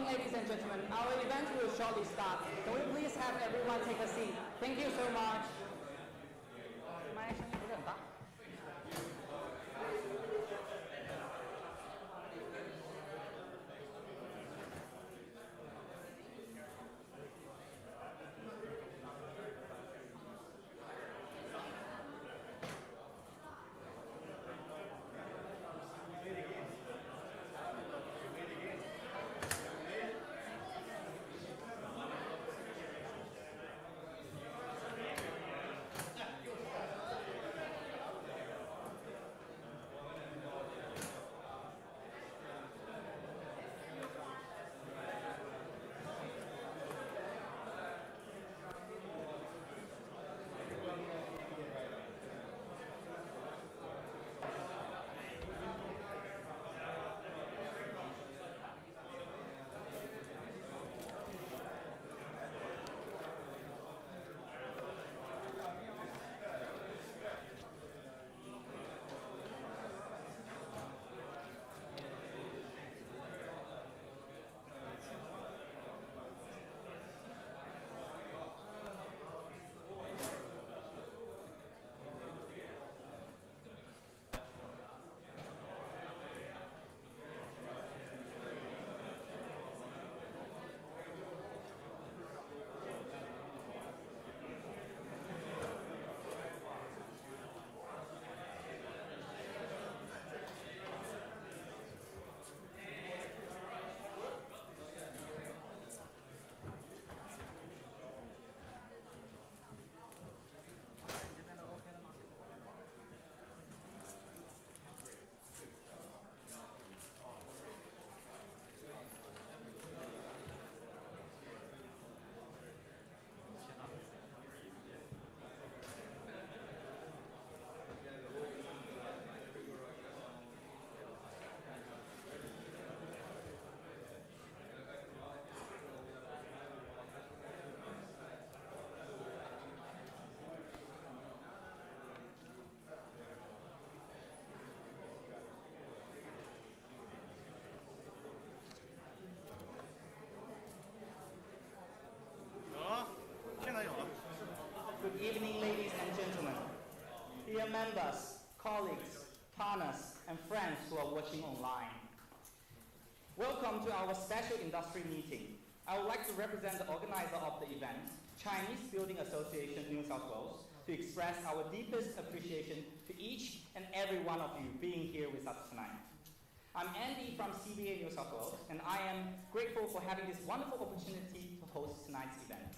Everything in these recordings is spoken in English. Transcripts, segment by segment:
evening, ladies and gentlemen. Our event will shortly start. Can we please have everyone take a seat? Thank you so much. 麦声音不是很大。Good evening, ladies and gentlemen. Dear members, colleagues, partners, and friends who are watching online. Welcome to our special industry meeting. I would like to represent the organizer of the event, Chinese Building Association New South Wales, to express our deepest appreciation to each and every one of you being here with us tonight. I'm Andy from CBA New South Wales, and I am grateful for having this wonderful opportunity to host tonight's event.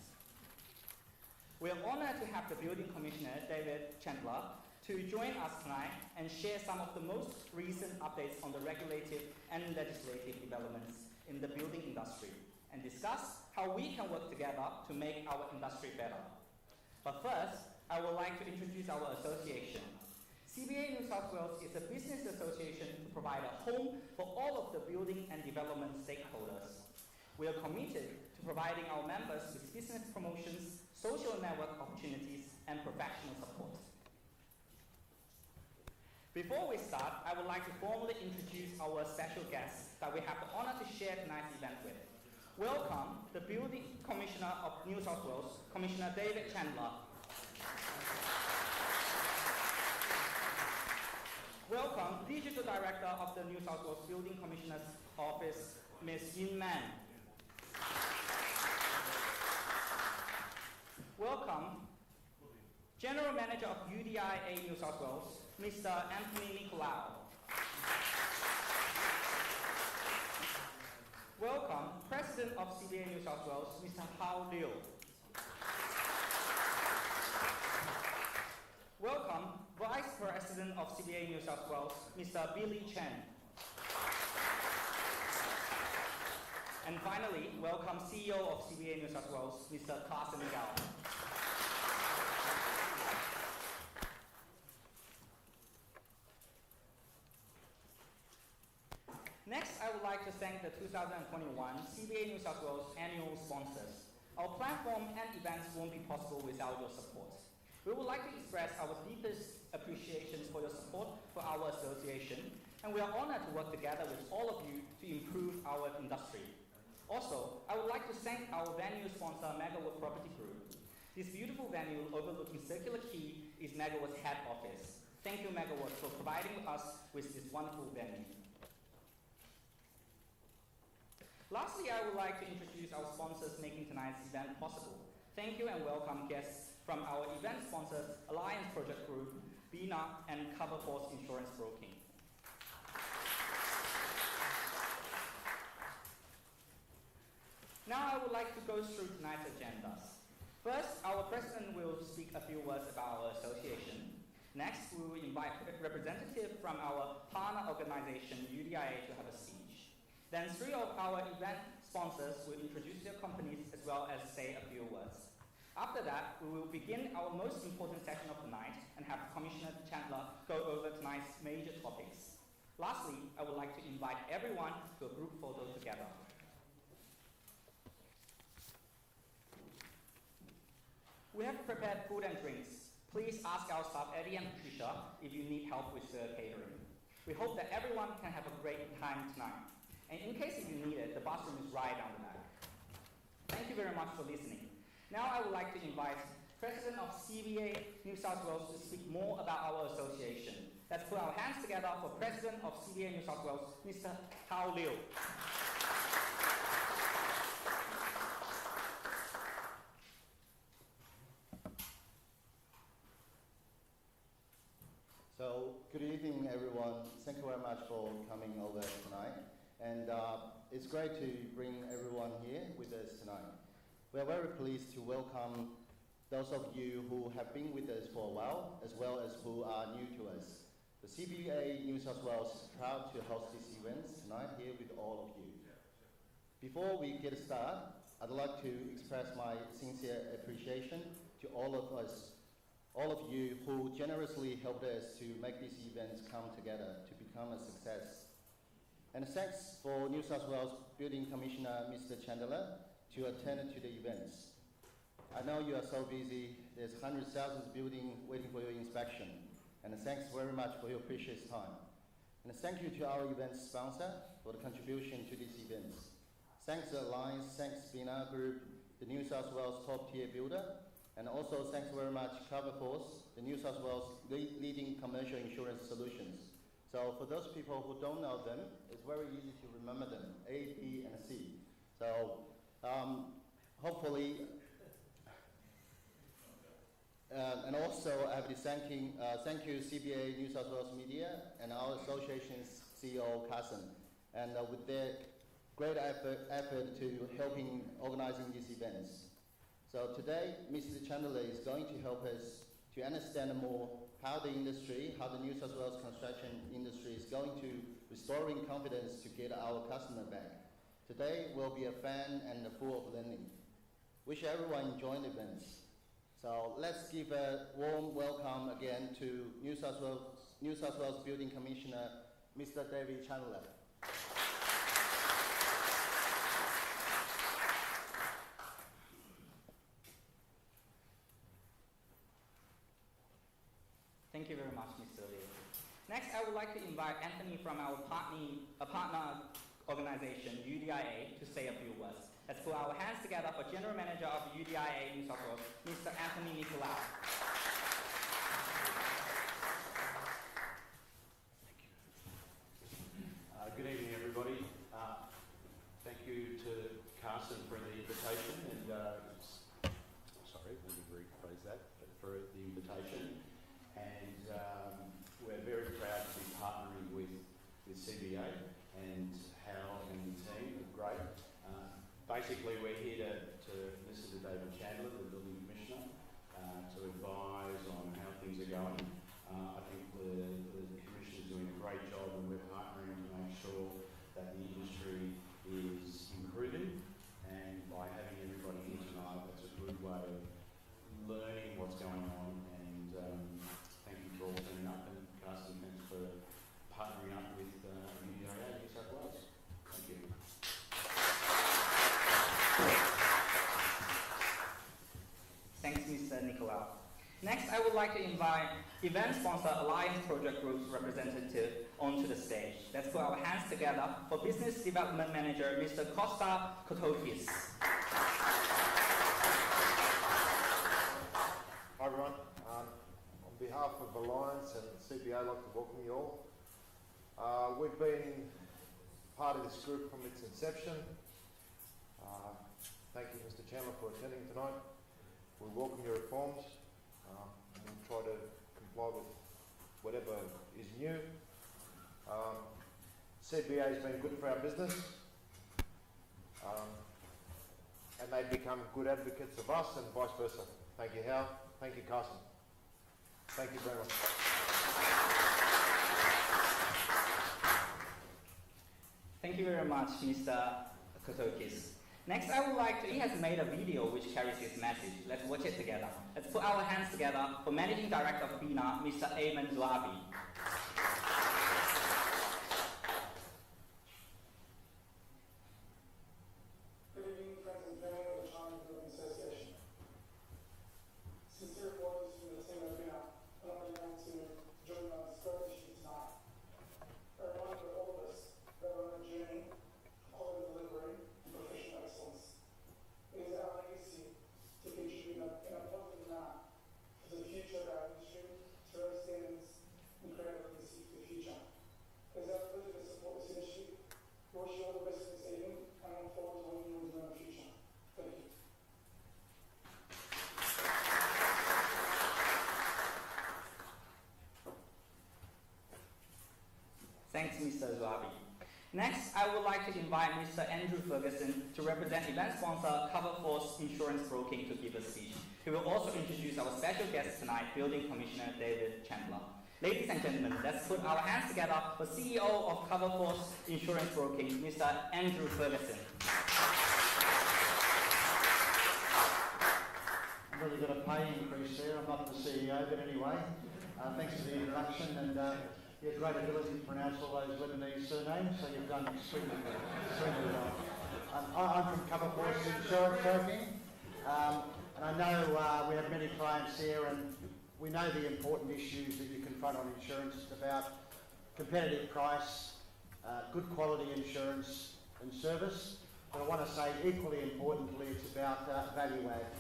We are honored to have the Building Commissioner, David Chandler, to join us tonight and share some of the most recent updates on the regulative and legislative developments in the building industry and discuss how we can work together to make our industry better. But first, I would like to introduce our association. CBA New South Wales is a business association to provide a home for all of the building and development stakeholders. We are committed to providing our members with business promotions, social network opportunities, and professional support. Before we start, I would like to formally introduce our special guests that we have the honor to share tonight's event with. Welcome the Building Commissioner of New South Wales, Commissioner David Chandler. Welcome Digital Director of the New South Wales Building Commissioner's Office, Ms. Yin Man. Welcome General Manager of UDIA New South Wales, Mr. Anthony Nicolau. Welcome President of CBA New South Wales, Mr. Hao Liu. Welcome Vice President of CBA New South Wales, Mr. Billy Chen. And finally, welcome CEO of CBA New South Wales, Mr. Carson Gao. Next, I would like to thank the 2021 CBA New South Wales annual sponsors. Our platform and events won't be possible without your support. We would like to express our deepest appreciation for your support for our association, and we are honored to work together with all of you to improve our industry. Also, I would like to thank our venue sponsor, Megawatt Property Group. This beautiful venue overlooking Circular Quay is Megawatt's head office. Thank you, Megawatt, for providing us with this wonderful venue. Lastly, I would like to introduce our sponsors making tonight's event possible. Thank you and welcome guests from our event sponsors, Alliance Project Group, BINA, and CoverForce Insurance Broking. Now I would like to go through tonight's agendas. First, our president will speak a few words about our association. Next, we will invite a representative from our partner organization, UDIA, to have a speech. Then 3 of our event sponsors will introduce their companies as well as say a few words. After that, we will begin our most important session of the night and have Commissioner Chandler go over tonight's major topics. Lastly, I would like to invite everyone to a group photo together. We have prepared food and drinks. Please ask our staff Eddie and Patricia if you need help with the catering. We hope that everyone can have a great time tonight. And in case if you need it, the bathroom is right down the back. Thank you very much for listening. Now I would like to invite President of CBA New South Wales to speak more about our association. Let's put our hands together for President of CBA New South Wales, Mr. Hao Liu. So, good evening, everyone. Thank you very much for coming over tonight. And it's great to bring everyone here with us tonight. We are very pleased to welcome those of you who have been with us for a while, as well as who are new to us. The CBA New South Wales is proud to host this event tonight here with all of you. Before we get started, I'd like to express my sincere appreciation to all of you who generously helped us to make these events come together to become a success. And thanks for New South Wales Building Commissioner Mr. Chandler to attend to the events. I know you are so busy, there's hundreds of thousands of buildings waiting for your inspection. And thanks very much for your precious time. And thank you to our event sponsor for the contribution to these events. Thanks to Alliance, thanks BINA Group, the New South Wales top tier builder, and also thanks very much CoverForce, the New South Wales leading commercial insurance solutions. So for those people who don't know them, it's very easy to remember them, A, B, and C. So hopefully, and also I have to thank you CBA New South Wales Media and our association's CEO, Carson, and with their great effort to helping organizing these events. So today, Mr. Chandler is going to help us to understand more how the industry, how the New South Wales construction industry is going to restoring confidence to get our customer back. Today will be a fun and full of learning. Wish everyone enjoy the events. So let's give a warm welcome again to New South Wales Building Commissioner, Mr. David Chandler. Thank you very much, Mr. Liu. Next, I would like to invite Anthony from our partner organization, UDIA, to say a few words. Let's put our hands together for General Manager of UDIA New South Wales, Mr. Anthony Nicolau. Thank you. Good evening, everybody. Thank you to Carson for the invitation, and sorry, let me rephrase that, for the invitation. And we're very proud to be partnering with CBA, and Hal and the team are great. Basically, we're here to listen to David Chandler, the Building Commissioner, to advise on how things are going. I think the Commissioner's doing a great job, and we're partnering to make sure that the industry is improving. And by having everybody here tonight, that's a good way of learning what's going on. And thank you for all turning up, and Carson, thanks for partnering up with UDIA New South Wales. Thank you. Thanks, Mr. Nicolau. Next, I would like to invite event sponsor Alliance Project Group's representative on to the stage. Let's put our hands together for Business Development Manager, Mr. Costa Kotokis. Hi everyone. On behalf of Alliance and CBA, I'd like to welcome you all. We've been part of this group from its inception. Thank you, Mr. Chandler, for attending tonight. We welcome your reforms and we'll try to comply with whatever is new. CBA has been good for our business and they've become good advocates of us and vice versa. Thank you, Hal. Thank you, Carson. Thank you very much. Thank you very much, Mr. Kotokis. Next, I would like to, he has made a video which carries his message. Let's watch it together. Let's put our hands together for Managing Director of BINA, Mr. Ayman Zouabi. Good evening, friends and family of the China Building Association. Sincere apologies from the team at BINA for not being able to join us for this issue tonight. A reminder to all of us that we're on a journey to quality delivery and professional excellence. It is our legacy to contribute in a positive manner to the future of our industry, to our standards, and create a legacy for the future. It is our pleasure to support this initiative. We wish you all the best this evening and look forward to working with you in the future. Thank you. Thanks, Mr. Zouabi. Next, I would like to invite Mr. Andrew Ferguson to represent event sponsor CoverForce Insurance Broking to give a speech. He will also introduce our special guest tonight, Building Commissioner David Chandler. Ladies and gentlemen, let's put our hands together for CEO of CoverForce Insurance Broking, Mr. Andrew Ferguson. I've really got a pay increase there. I'm not the CEO, but anyway, thanks for the introduction and your great ability to pronounce all those Lebanese surnames, so you've done extremely well. I'm from CoverForce Insurance Broking, and I know we have many clients here and we know the important issues that you confront on insurance. It's about competitive price, good quality insurance and service, but I want to say equally importantly it's about value add.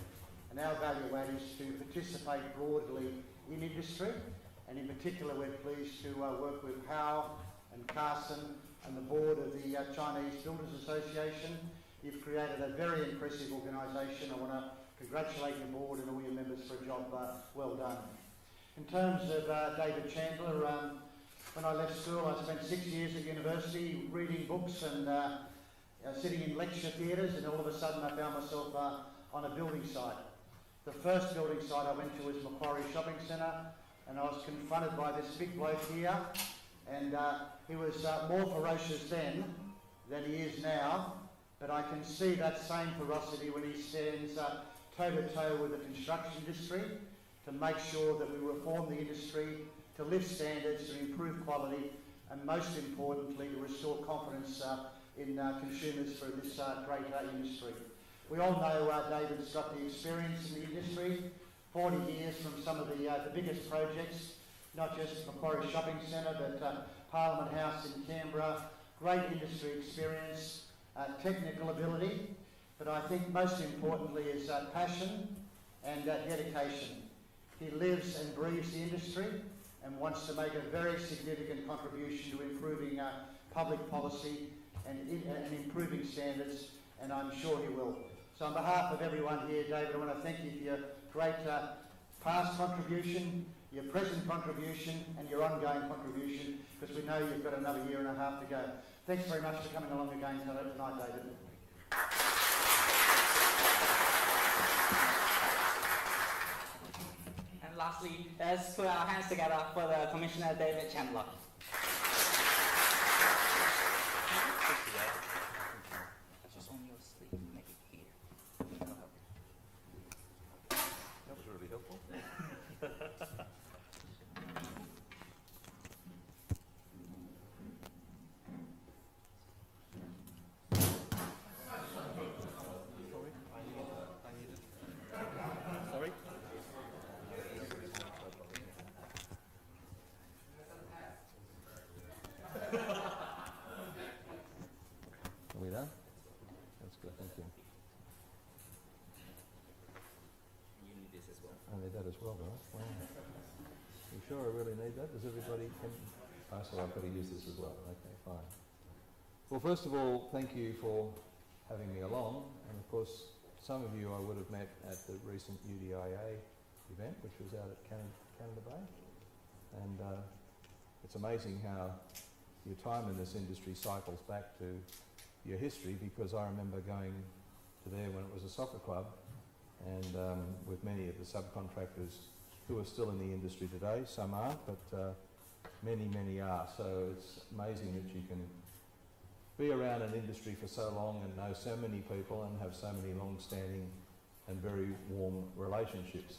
And our value add is to participate broadly in industry, and in particular we're pleased to work with Hal and Carson and the board of the Chinese Builders Association. You've created a very impressive organisation. I want to congratulate your board and all your members for a job well done. In terms of David Chandler, when I left school I spent 6 years at university reading books and sitting in lecture theatres, and all of a sudden I found myself on a building site. The first building site I went to was Macquarie Shopping Centre, and I was confronted by this big bloke here, and he was more ferocious then than he is now, but I can see that same ferocity when he stands toe-to-toe with the construction industry to make sure that we reform the industry, to lift standards, to improve quality, and most importantly to restore confidence in consumers for this great industry. We all know David's got the experience in the industry, 40 years from some of the biggest projects, not just Macquarie Shopping Centre, but Parliament House in Canberra, great industry experience, technical ability, but I think most importantly is passion and dedication. He lives and breathes the industry and wants to make a very significant contribution to improving public policy and improving standards, and I'm sure he will. So on behalf of everyone here, David, I want to thank you for your great past contribution, your present contribution and your ongoing contribution, because we know you've got another year and a half to go. Thanks very much for coming along again tonight, David. And lastly, let's put our hands together for the Commissioner David Chandler. Just on your sleeve, make it here. That was really helpful. that as well, guys. Wow. You sure I really need that? Does everybody... so I've got to use this as well. Okay, fine. Well, first of all, thank you for having me along. And of course, some of you I would have met at the recent UDIA event, which was out at Canada Bay. And it's amazing how your time in this industry cycles back to your history, because I remember going to there when it was a soccer club, and with many of the subcontractors who are still in the industry today. Some aren't, but many, many are. So it's amazing that you can be around an industry for so long and know so many people and have so many long-standing and very warm relationships.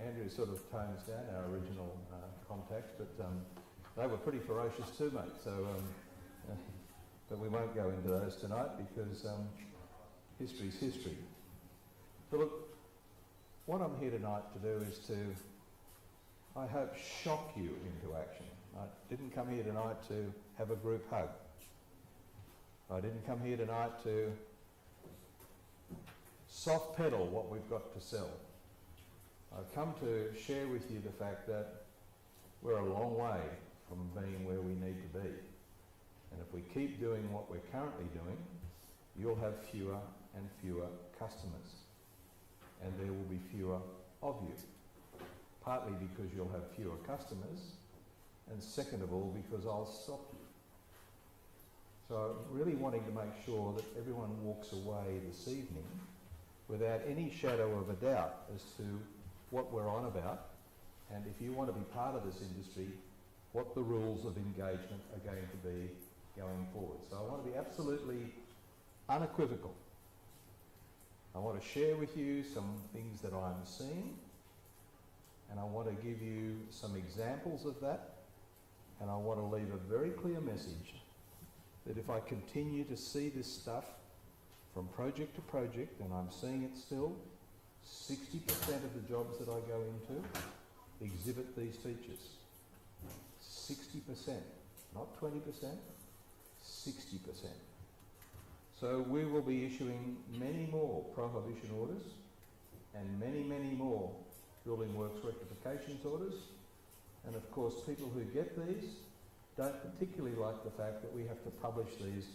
Andrew sort of tones down our original contacts, but they were pretty ferocious too, mate. So, but we won't go into those tonight because history's history. But look, what I'm here tonight to do is to, I hope, shock you into action. I didn't come here tonight to have a group hug. I didn't come here tonight to soft pedal what we've got to sell. I've come to share with you the fact that we're a long way from being where we need to be. And if we keep doing what we're currently doing, you'll have fewer and fewer customers. And there will be fewer of you. Partly because you'll have fewer customers, and second of all, because I'll stop you. So I'm really wanting to make sure that everyone walks away this evening without any shadow of a doubt as to what we're on about, and if you want to be part of this industry, what the rules of engagement are going to be going forward. So I want to be absolutely unequivocal. I want to share with you some things that I'm seeing, and I want to give you some examples of that, and I want to leave a very clear message that if I continue to see this stuff from project to project, and I'm seeing it still, 60% of the jobs that I go into exhibit these features. 60%, not 20%, 60%. So we will be issuing many more prohibition orders and many, many more building works rectifications orders. And of course, people who get these don't particularly like the fact that we have to publish these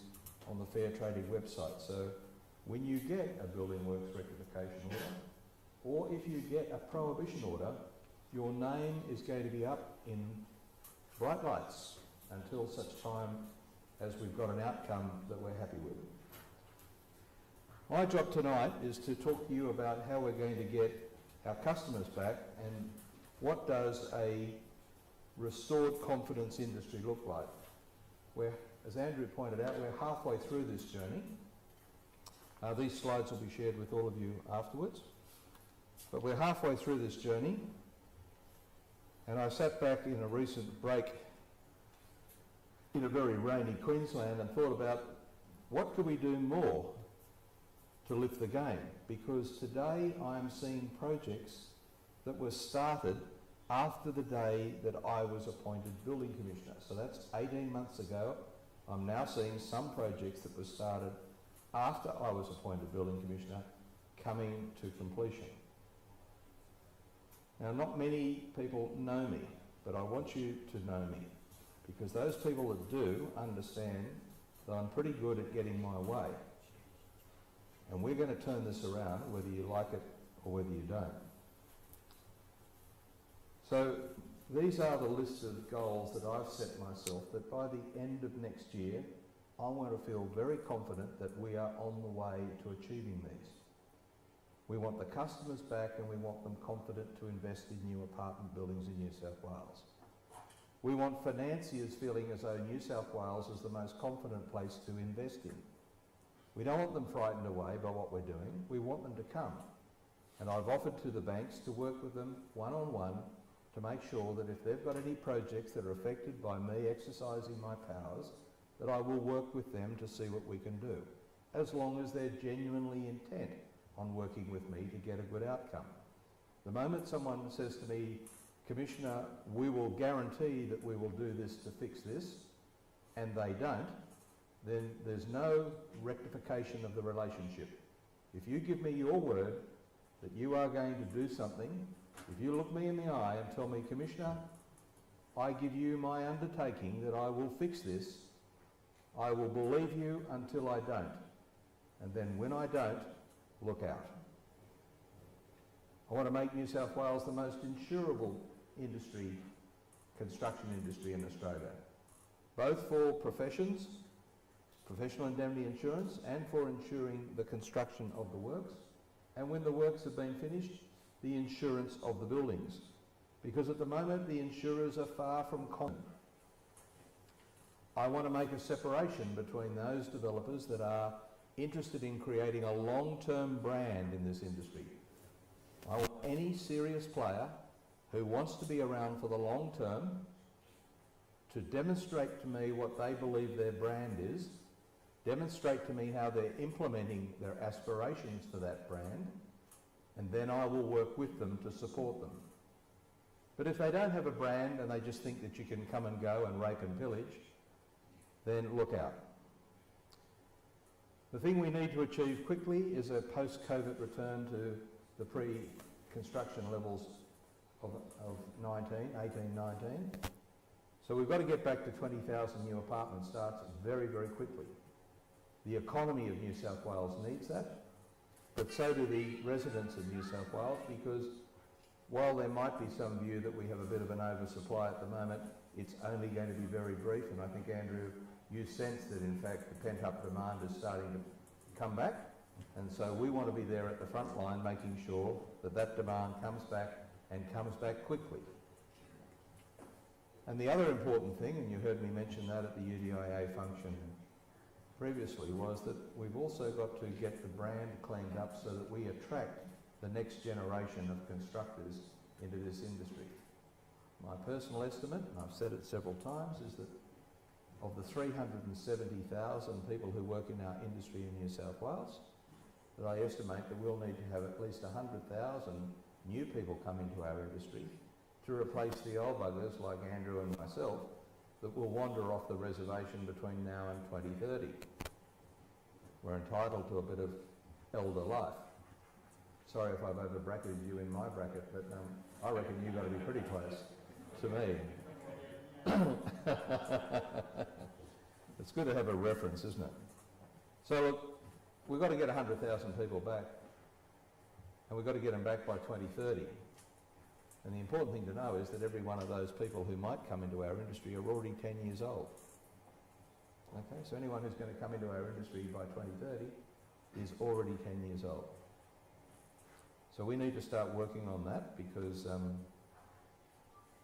on the Fair Trading website. So when you get a building works rectification order, or if you get a prohibition order, your name is going to be up in bright lights until such time as we've got an outcome that we're happy with. My job tonight is to talk to you about how we're going to get our customers back and what does a restored confidence industry look like. We're, as Andrew pointed out, we're halfway through this journey. These slides will be shared with all of you afterwards. But we're halfway through this journey, and I sat back in a recent break in a very rainy Queensland and thought about what could we do more to lift the game, because today I am seeing projects that were started after the day that I was appointed building commissioner. So that's 18 months ago. I'm now seeing some projects that were started after I was appointed building commissioner coming to completion. Now, not many people know me, but I want you to know me, because those people that do understand that I'm pretty good at getting my way. And we're going to turn this around, whether you like it or whether you don't. So these are the list of goals that I've set myself, that by the end of next year, I want to feel very confident that we are on the way to achieving these. We want the customers back, and we want them confident to invest in new apartment buildings in New South Wales. We want financiers feeling as though New South Wales is the most confident place to invest in. We don't want them frightened away by what we're doing. We want them to come. And I've offered to the banks to work with them one-on-one to make sure that if they've got any projects that are affected by me exercising my powers, that I will work with them to see what we can do, as long as they're genuinely intent on working with me to get a good outcome. The moment someone says to me, Commissioner, we will guarantee that we will do this to fix this, and they don't, then there's no rectification of the relationship. If you give me your word that you are going to do something, if you look me in the eye and tell me, Commissioner, I give you my undertaking that I will fix this, I will believe you until I don't. And then when I don't, look out. I want to make New South Wales the most insurable industry, construction industry in Australia, both for professions, professional indemnity insurance, and for insuring the construction of the works, and when the works have been finished, the insurance of the buildings. Because at the moment the insurers are far from common. I want to make a separation between those developers that are interested in creating a long-term brand in this industry. I want any serious player who wants to be around for the long term to demonstrate to me what they believe their brand is, demonstrate to me how they're implementing their aspirations for that brand, and then I will work with them to support them. But if they don't have a brand and they just think that you can come and go and rape and pillage, then look out. The thing we need to achieve quickly is a post-COVID return to the pre-construction levels of 18, 19. So we've got to get back to 20,000 new apartment starts very, very quickly. The economy of New South Wales needs that, but so do the residents of New South Wales, because while there might be some view that we have a bit of an oversupply at the moment, it's only going to be very brief, and I think, Andrew, you sense that in fact the pent-up demand is starting to come back, and so we want to be there at the front line making sure that that demand comes back and comes back quickly. And the other important thing, and you heard me mention that at the UDIA function previously, was that we've also got to get the brand cleaned up so that we attract the next generation of constructors into this industry. My personal estimate, and I've said it several times, is that of the 370,000 people who work in our industry in New South Wales, that I estimate that we'll need to have at least 100,000 new people come into our industry to replace the old buggers like Andrew and myself that will wander off the reservation between now and 2030. We're entitled to a bit of elder life. Sorry if I've over-bracketed you in my bracket, but I reckon you've got to be pretty close to me. It's good to have a reference, isn't it? So look, we've got to get 100,000 people back, and we've got to get them back by 2030. And the important thing to know is that every one of those people who might come into our industry are already 10 years old. Okay, so anyone who's going to come into our industry by 2030 is already 10 years old. So we need to start working on that, because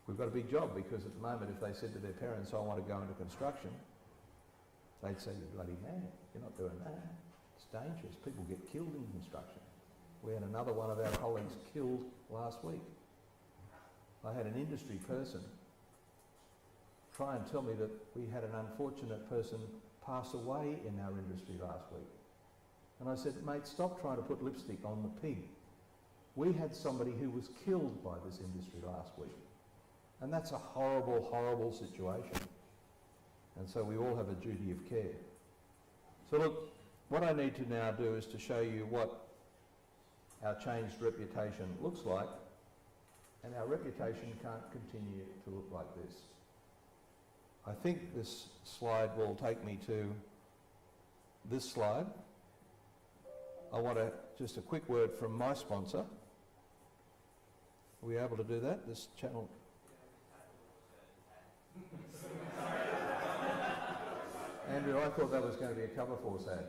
we've got a big job, because at the moment if they said to their parents, I want to go into construction, they'd say, you're bloody mad, you're not doing that. It's dangerous, people get killed in construction. We had another one of our colleagues killed last week. I had an industry person try and tell me that we had an unfortunate person pass away in our industry last week. And I said, mate, stop trying to put lipstick on the pig. We had somebody who was killed by this industry last week. And that's a horrible, horrible situation. And so we all have a duty of care. So look, what I need to now do is to show you what our changed reputation looks like. And our reputation can't continue to look like this. I think this slide will take me to this slide. I want just a quick word from my sponsor. Are we able to do that? This channel. Andrew, I thought that was going to be a cover force ad.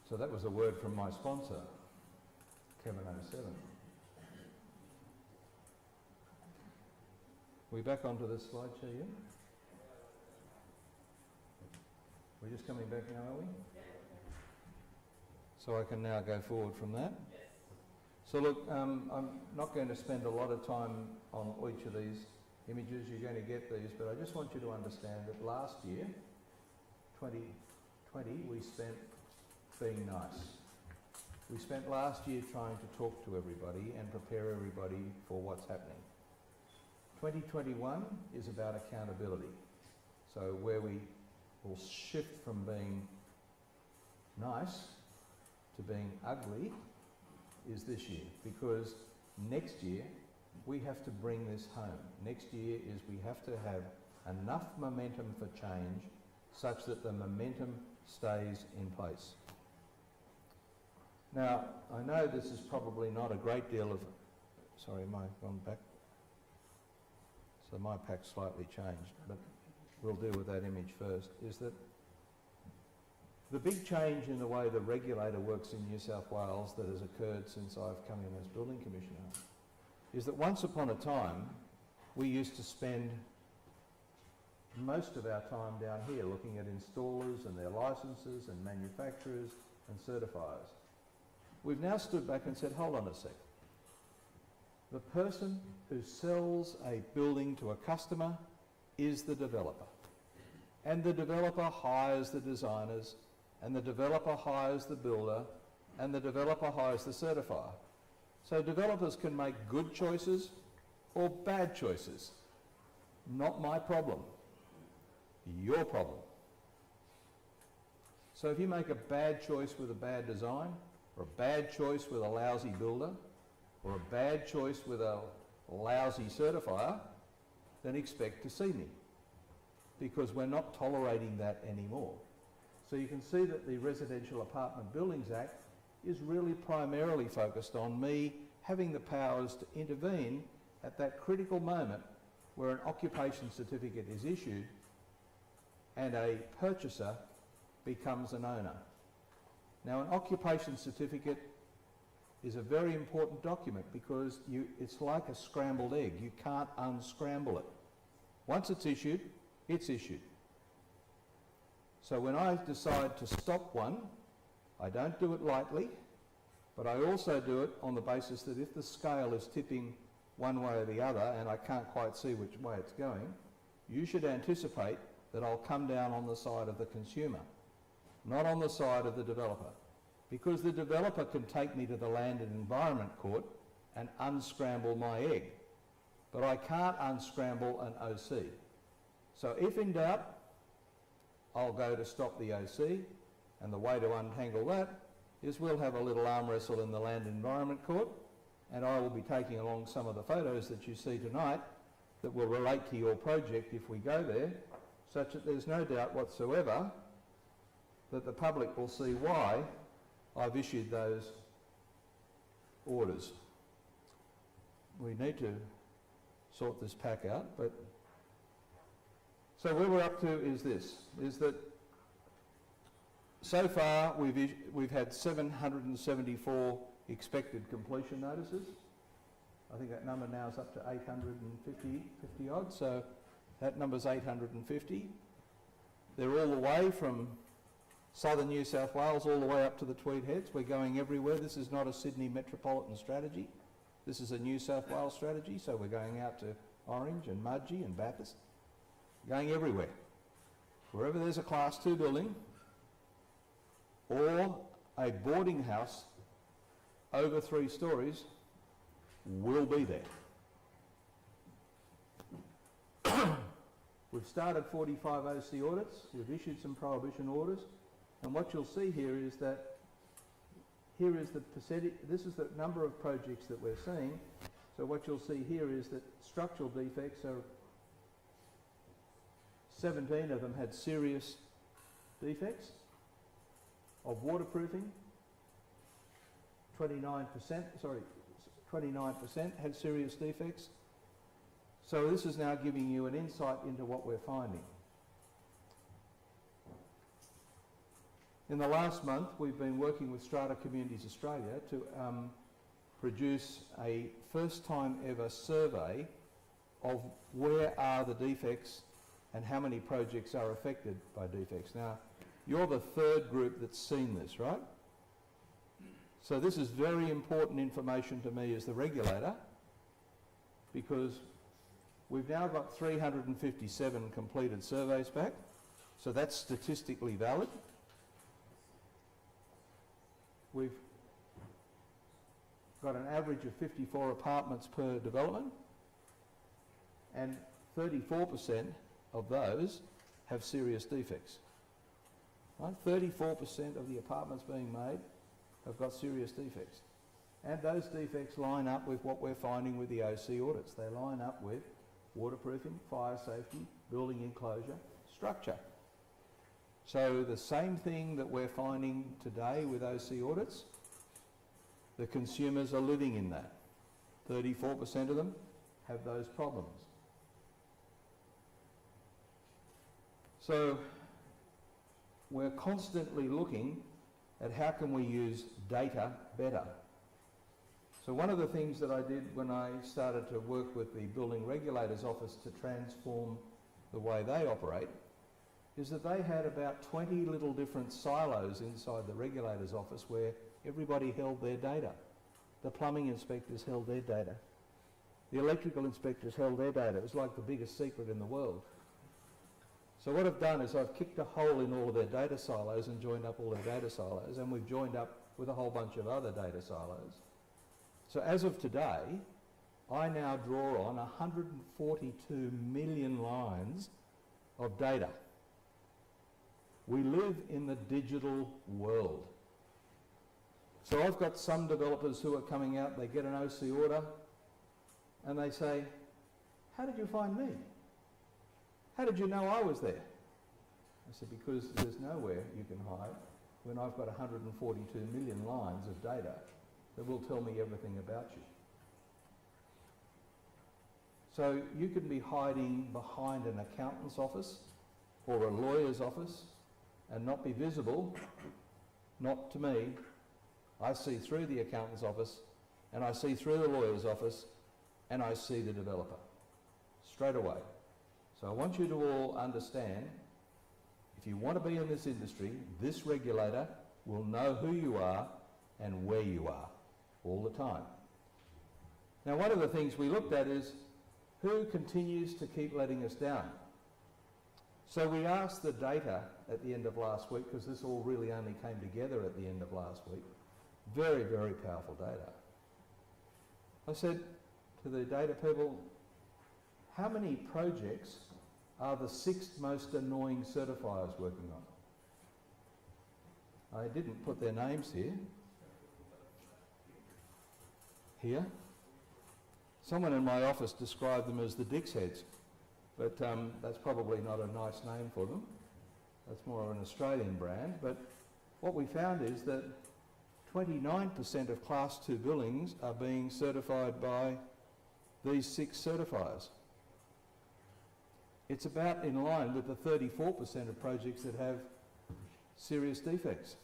So that was a word from my sponsor, Kevin 07. We back onto this slideshow yet? We're just coming back now, are we? So I can now go forward from that. So look, I'm not going to spend a lot of time on each of these images. You're going to get these, but I just want you to understand that last year, 2020, we spent being nice. We spent last year trying to talk to everybody and prepare everybody for what's happening. 2021 is about accountability. So where we will shift from being nice to being ugly is this year, because next year we have to bring this home. Next year is we have to have enough momentum for change such that the momentum stays in place. Now, I know this is probably not a great deal of, sorry, am I gone back? So my pack's slightly changed, but we'll deal with that image first, is that the big change in the way the regulator works in New South Wales that has occurred since I've come in as Building Commissioner is that once upon a time we used to spend most of our time down here looking at installers and their licenses and manufacturers and certifiers. We've now stood back and said, hold on a sec. The person who sells a building to a customer is the developer. And the developer hires the designers, and the developer hires the builder, and the developer hires the certifier. So developers can make good choices or bad choices. Not my problem. Your problem. So if you make a bad choice with a bad design, or a bad choice with a lousy builder, or a bad choice with a lousy certifier, then expect to see me, because we're not tolerating that anymore. So you can see that the Residential Apartment Buildings Act is really primarily focused on me having the powers to intervene at that critical moment where an occupation certificate is issued and a purchaser becomes an owner. Now, an occupation certificate is a very important document because it's like a scrambled egg. You can't unscramble it. Once it's issued, it's issued. So when I decide to stop one, I don't do it lightly, but I also do it on the basis that if the scale is tipping one way or the other and I can't quite see which way it's going, you should anticipate that I'll come down on the side of the consumer, not on the side of the developer, because the developer can take me to the Land and Environment Court and unscramble my egg, but I can't unscramble an OC. So if in doubt, I'll go to stop the OC, and the way to untangle that is we'll have a little arm wrestle in the Land and Environment Court, and I will be taking along some of the photos that you see tonight that will relate to your project if we go there, such that there's no doubt whatsoever that the public will see why I've issued those orders. We need to sort this pack out, but so where we're up to is this, is that so far we've had 774 expected completion notices. I think that number now is up to 850 odd, so that number's 850. They're all the way from southern New South Wales all the way up to the Tweed Heads. We're going everywhere. This is not a Sydney metropolitan strategy. This is a New South Wales strategy, so we're going out to Orange and Mudgee and Bathurst. Going everywhere. Wherever there's a Class 2 building or a boarding house over 3 stories, will be there. We've started 45 OC audits. We've issued some prohibition orders. And what you'll see here is that here is the percentage, this is the number of projects that we're seeing. So what you'll see here is that structural defects are 17 of them had serious defects of waterproofing. 29% had serious defects. So this is now giving you an insight into what we're finding. In the last month, we've been working with Strata Communities Australia to produce a first-time ever survey of where are the defects and how many projects are affected by defects. Now, you're the third group that's seen this, right? So this is very important information to me as the regulator, because we've now got 357 completed surveys back, so that's statistically valid. We've got an average of 54 apartments per development, and 34% of those have serious defects. Right? 34% of the apartments being made have got serious defects. And those defects line up with what we're finding with the OC audits. They line up with waterproofing, fire safety, building enclosure, structure. So the same thing that we're finding today with OC audits, the consumers are living in that. 34% of them have those problems. So we're constantly looking at how can we use data better. So one of the things that I did when I started to work with the Building Regulators Office to transform the way they operate is that they had about 20 little different silos inside the Regulator's Office where everybody held their data. The plumbing inspectors held their data. The electrical inspectors held their data. It was like the biggest secret in the world. So what I've done is I've kicked a hole in all of their data silos and joined up all their data silos, and we've joined up with a whole bunch of other data silos. So as of today, I now draw on 142 million lines of data. We live in the digital world. So I've got some developers who are coming out, they get an OC order, and they say, how did you find me? How did you know I was there? I said, because there's nowhere you can hide when I've got 142 million lines of data that will tell me everything about you. So you can be hiding behind an accountant's office or a lawyer's office and not be visible. Not to me. I see through the accountant's office, and I see through the lawyer's office, and I see the developer straight away. So I want you to all understand, if you want to be in this industry, this regulator will know who you are and where you are all the time. Now, one of the things we looked at is who continues to keep letting us down. So we asked the data at the end of last week, because this all really only came together at the end of last week. Very, very powerful data. I said to the data people, how many projects are the 6 most annoying certifiers working on? I didn't put their names here. Here. Someone in my office described them as the Dick's Heads, but that's probably not a nice name for them. That's more of an Australian brand. But what we found is that 29% of Class 2 buildings are being certified by these 6 certifiers. It's about in line with the 34% of projects that have serious defects.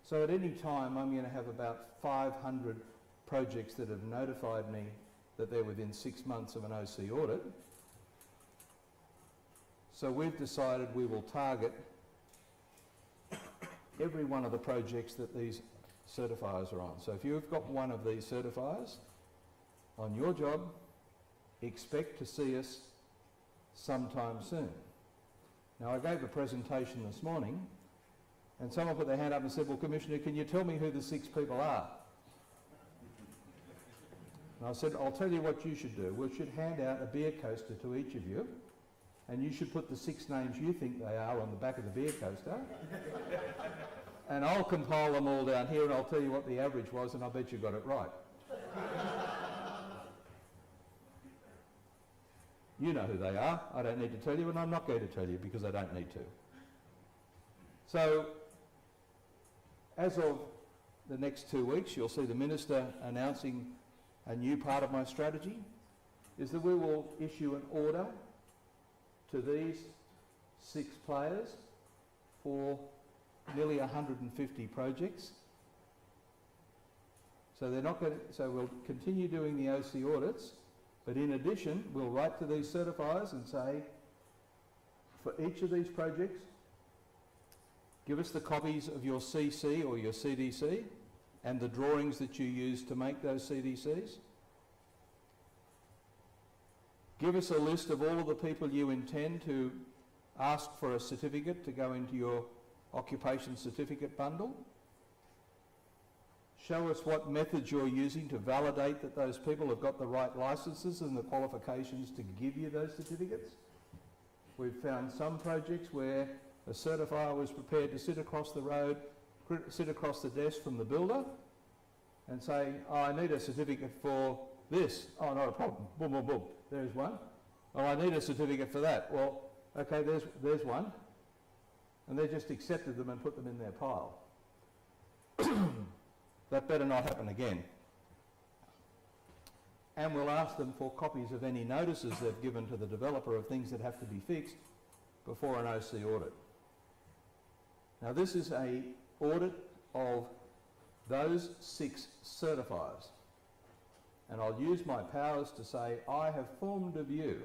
So at any time, I'm going to have about 500 projects that have notified me that they're within 6 months of an OC audit. So we've decided we will target every one of the projects that these certifiers are on. So if you've got one of these certifiers on your job, expect to see us sometime soon. Now, I gave a presentation this morning, and someone put their hand up and said, well, Commissioner, can you tell me who the 6 people are? And I said, I'll tell you what you should do. We should hand out a beer coaster to each of you, and you should put the 6 names you think they are on the back of the beer coaster. And I'll compile them all down here, and I'll tell you what the average was, and I bet you got it right. You know who they are. I don't need to tell you, and I'm not going to tell you because I don't need to. So, as of the next 2 weeks, you'll see the Minister announcing a new part of my strategy, is that we will issue an order to these 6 players for nearly 150 projects. So they're not going to, so we'll continue doing the OC audits, but in addition, we'll write to these certifiers and say, for each of these projects, give us the copies of your CC or your CDC and the drawings that you use to make those CDCs. Give us a list of all of the people you intend to ask for a certificate to go into your occupation certificate bundle. Show us what methods you're using to validate that those people have got the right licenses and the qualifications to give you those certificates. We've found some projects where a certifier was prepared to sit across the road, sit across the desk from the builder and say, oh, I need a certificate for this. Oh, not a problem. Boom, boom, boom. There's one. Oh, I need a certificate for that. Well, okay, there's one. And they just accepted them and put them in their pile. That better not happen again. And we'll ask them for copies of any notices they've given to the developer of things that have to be fixed before an OC audit. Now this is an audit of those 6 certifiers. And I'll use my powers to say I have formed a view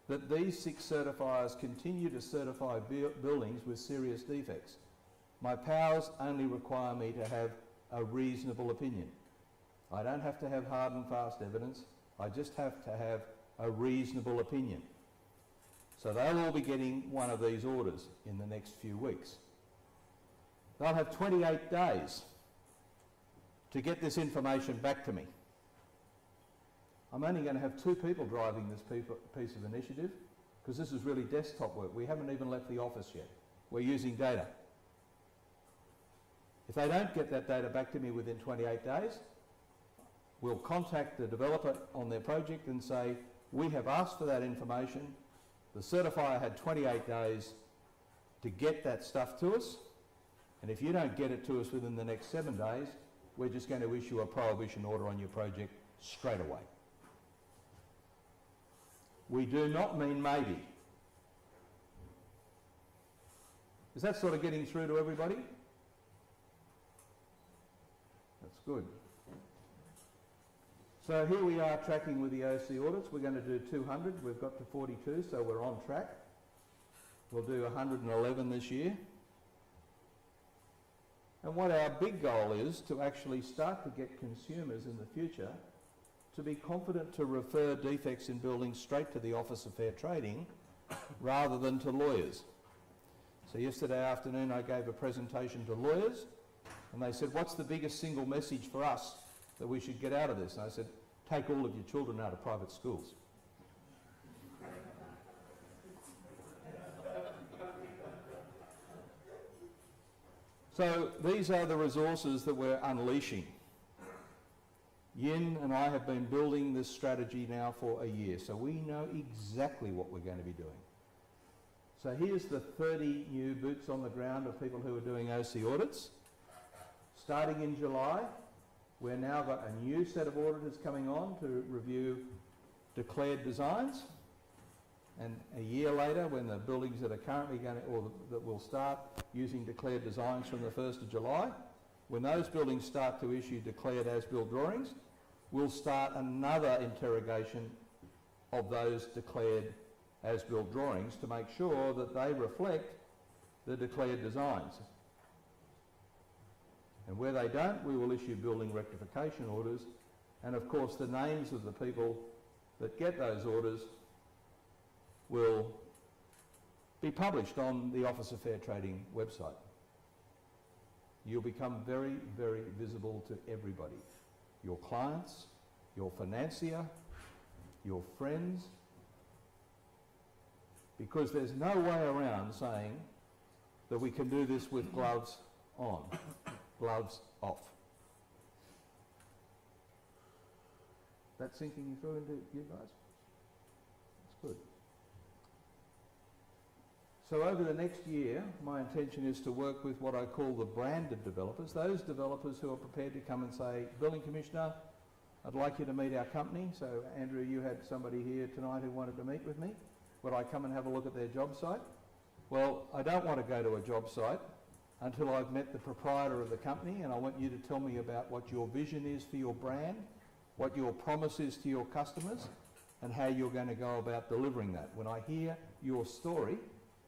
that these 6 certifiers continue to certify buildings with serious defects. My powers only require me to have a reasonable opinion. I don't have to have hard and fast evidence. I just have to have a reasonable opinion. So they'll all be getting one of these orders in the next few weeks. They'll have 28 days to get this information back to me. I'm only going to have 2 people driving this piece of initiative because this is really desktop work. We haven't even left the office yet. We're using data. If they don't get that data back to me within 28 days, we'll contact the developer on their project and say, we have asked for that information. The certifier had 28 days to get that stuff to us. And if you don't get it to us within the next 7 days, we're just going to issue a prohibition order on your project straight away. We do not mean maybe. Is that sort of getting through to everybody? That's good. So here we are tracking with the OC audits. We're going to do 200. We've got to 42, so we're on track. We'll do 111 this year. And what our big goal is to actually start to get consumers in the future to be confident to refer defects in buildings straight to the Office of Fair Trading rather than to lawyers. So yesterday afternoon I gave a presentation to lawyers and they said, what's the biggest single message for us that we should get out of this? And I said, take all of your children out of private schools. So these are the resources that we're unleashing. Yin and I have been building this strategy now for a year, so we know exactly what we're going to be doing. So here's the 30 new boots on the ground of people who are doing OC audits. Starting in July, we've now got a new set of auditors coming on to review declared designs. And a year later, when the buildings that are currently going to, or that will start using declared designs from the 1st of July, when those buildings start to issue declared as-built drawings, we'll start another interrogation of those declared as-built drawings to make sure that they reflect the declared designs. And where they don't, we will issue building rectification orders. And of course, the names of the people that get those orders will be published on the Office of Fair Trading website. You'll become very, very visible to everybody. Your clients, your financier, your friends, because there's no way around saying that we can do this with gloves on, gloves off. That sinking through into you guys? That's good. So over the next year, my intention is to work with what I call the branded developers, those developers who are prepared to come and say, Building Commissioner, I'd like you to meet our company. So Andrew, you had somebody here tonight who wanted to meet with me. Would I come and have a look at their job site? Well, I don't want to go to a job site until I've met the proprietor of the company, and I want you to tell me about what your vision is for your brand, what your promise is to your customers, and how you're going to go about delivering that. When I hear your story,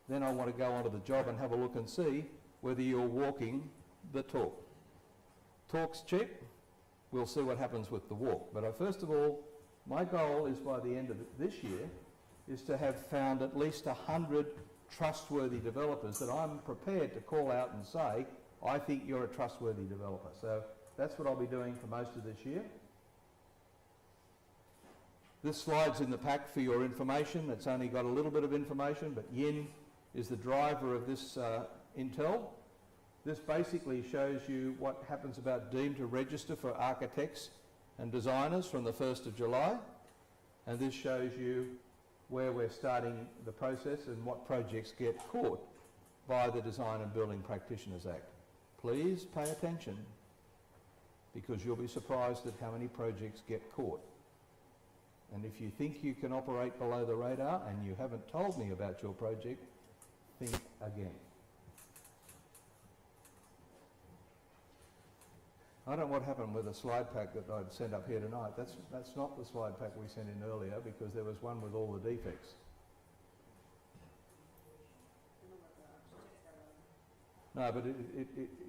then I want to go onto the job and have a look and see whether you're walking the talk. Talk's cheap. We'll see what happens with the walk. But first of all, my goal is by the end of this year is to have found at least 100 trustworthy developers that I'm prepared to call out and say, I think you're a trustworthy developer. So that's what I'll be doing for most of this year. This slide's in the pack for your information. It's only got a little bit of information, but Yin is the driver of this Intel. This basically shows you what happens about deemed to register for architects and designers from the 1st of July. And this shows you where we're starting the process and what projects get caught by the Design and Building Practitioners Act. Please pay attention, because you'll be surprised at how many projects get caught. And if you think you can operate below the radar and you haven't told me about your project, think again. I don't know what happened with the slide pack that I'd sent up here tonight. That's not the slide pack we sent in earlier, because there was one with all the defects. No, but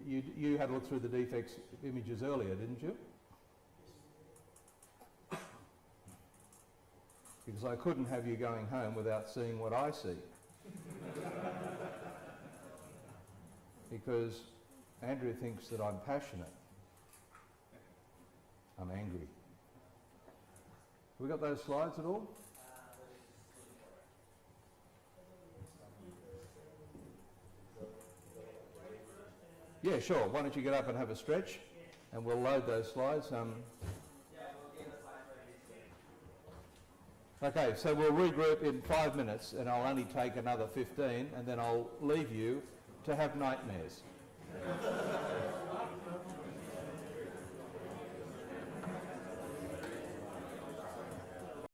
you had a look through the defects images earlier, didn't you? Because I couldn't have you going home without seeing what I see. Because Andrew thinks that I'm passionate. I'm angry. Have we got those slides at all? Yeah, sure. Why don't you get up and have a stretch, and we'll load those slides. Okay, so we'll regroup in 5 minutes, and I'll only take another 15, and then I'll leave you to have nightmares.